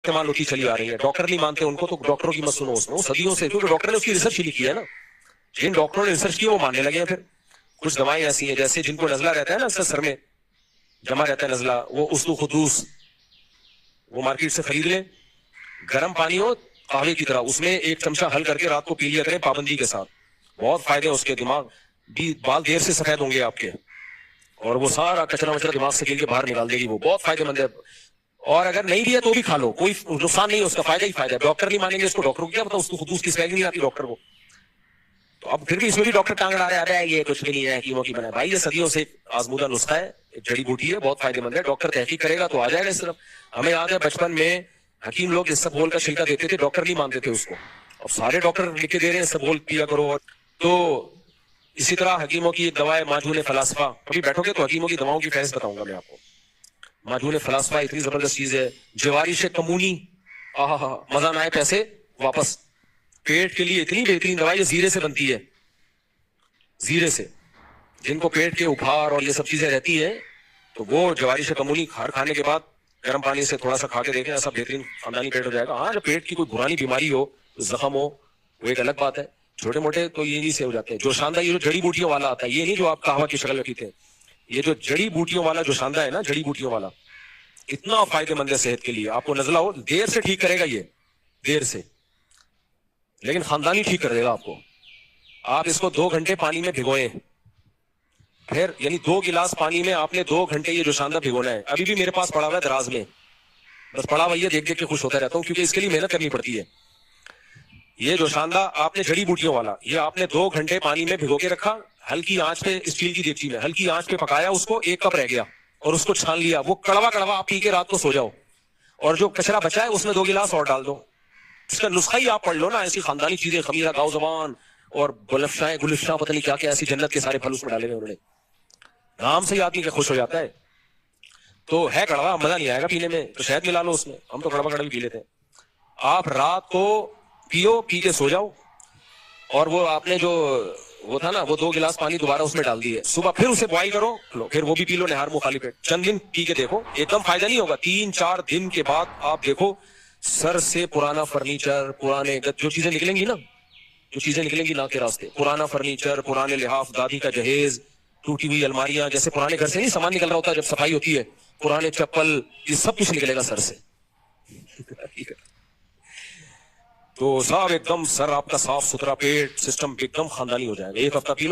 इस्तेमाल होती चली आ रही है। डॉक्टर नहीं मानते उनको, तो डॉक्टरों की मत सुनो उसमें, वो सदियों से, क्योंकि डॉक्टर ने उसकी रिसर्च ही लिखी है ना। जिन डॉक्टरों ने रिसर्च की वो मानने लगे हैं। फिर कुछ दवाएं ऐसी हैं, जैसे जिनको नजला रहता है ना, सर में जमा रहता है नजला, वो उसलू खुदूस, वो मार्केट से खरीद लें, गर्म पानी हो कहवे की तरह, उसमें 1 चमचा हल करके रात को पी लिया करें पाबंदी के साथ। बहुत फायदे हैं उसके। दिमाग बाल देर से सफेद होंगे आपके, और वो सारा कचरा वचरा दिमाग से खेल के बाहर निकाल देगी। वो बहुत फायदेमंद है। और अगर नहीं भी है तो भी खा लो, कोई नुकसान नहीं है उसका, फायदा ही फायदा है। डॉक्टर नहीं मानेंगे इसको, डॉक्टर को क्या पता, उसको खुद उसकी स्पेलिंग नहीं आती डॉक्टर को। तो अब फिर भी इसमें भी डॉक्टर टांग अड़ा रहे हैं, ये कुछ भी नहीं है, हकीमों की बना। भाई ये सदियों से आजमूदा नुस्खा है, जड़ी बूटी है, बहुत फायदेमंद है। डॉक्टर तहकीक करेगा तो आ जाएगा इस तरफ। हमें याद है बचपन में हकीम लोग इसबगोल का छिलका देते थे, डॉक्टर नहीं मानते थे उसको। अब सारे डॉक्टर लिख के दे रहे हैं इसबगोल पिया करो। तो इसी तरह हकीमों की दवा है माजून फलासफा। कभी बैठोगे तो हकीमों की दवाओं की फहरिस्त बताऊंगा मैं आपको। माजून फलासफा इतनी जबरदस्त चीज है। जवारिश कमूनी, आहा, मजा ना आए पैसे वापस। पेट के लिए इतनी बेहतरीन दवाई, ये जीरे से बनती है, जीरे से। जिनको पेट के उभार और ये सब चीजें रहती है, तो वो जवारिश कमूनी खाने के बाद गर्म पानी से थोड़ा सा खा के देखें, ऐसा बेहतरीन खानदानी पेट हो जाएगा। हाँ, जब पेट की कोई पुरानी बीमारी हो, जख्म हो, वो एक अलग बात है। छोटे मोटे तो ये नहीं से हो जाते हैं। जो शानदार ये जो जड़ी बूटियों वाला आता है, ये नहीं जो आप कहवा की शक्ल में पीते हैं, ये जो जड़ी बूटियों वाला जो शानदार है ना, जड़ी बूटियों वाला, इतना फायदेमंद है सेहत के लिए। आपको नजला हो, देर से ठीक करेगा ये, देर से, लेकिन खानदानी ठीक कर देगा आपको। आप इसको 2 घंटे पानी में भिगोएं, फिर यानी 2 गिलास पानी में आपने 2 घंटे ये जो शानदार भिगोना है। अभी भी मेरे पास पड़ा हुआ है दराज में, बस पड़ा हुआ, ये देख देख के खुश होता रहता हूँ, क्योंकि इसके लिए मेहनत करनी पड़ती है। ये जो शानदार आपने जड़ी बूटियों वाला, ये आपने 2 घंटे पानी में भिगो के रखा, हल्की आंच पे, स्टील की देगची में हल्की आंच पे पकाया उसको, 1 कप रह गया, और उसको छान लिया। वो कड़वा कड़वा आप पी के रात को सो जाओ, और जो कचरा बचा है उसमें 2 गिलास और डाल दो। इसका नुस्खा ही आप पढ़ लो ना। ऐसी खानदानी चीजें, खमीरा, गाँव जबान और गुलफशाएं, गुलफशां, पता नहीं क्या क्या ऐसी जन्नत के सारे फल उसमें डाले हुए उन्होंने। नाम से ही आदमी का खुश हो जाता है। तो है कड़वा, मजा नहीं आएगा पीने में, तो शहद मिला लो उसमें। हम तो कड़वा कड़वा पी लेते हैं। आप रात को पियो, पी के सो जाओ, और वो आपने जो वो था ना, वो 2 गिलास पानी दोबारा उसमें डाल दिए, सुबह फिर उसे बॉइल करो, लो, फिर वो भी पी लो निहार मुंह खाली पेट। चंद दिन पी के देखो, एकदम फायदा नहीं होगा। 3-4 दिन के बाद आप देखो, सर से पुराना फर्नीचर, पुराने जो चीजें निकलेंगी ना, जो चीजें निकलेंगी ना के रास्ते, पुराना फर्नीचर, पुराने लिहाफ, दादी का जहेज, टूटी हुई अलमारियां, जैसे पुराने घर से नहीं सामान निकल रहा होता जब सफाई होती है, पुराने चप्पल, ये सब कुछ निकलेगा सर से। तो सब एकदम सर आपका साफ सुथरा, पेट सिस्टम एकदम खानदानी हो जाएगा। 1 हफ्ता पी लो।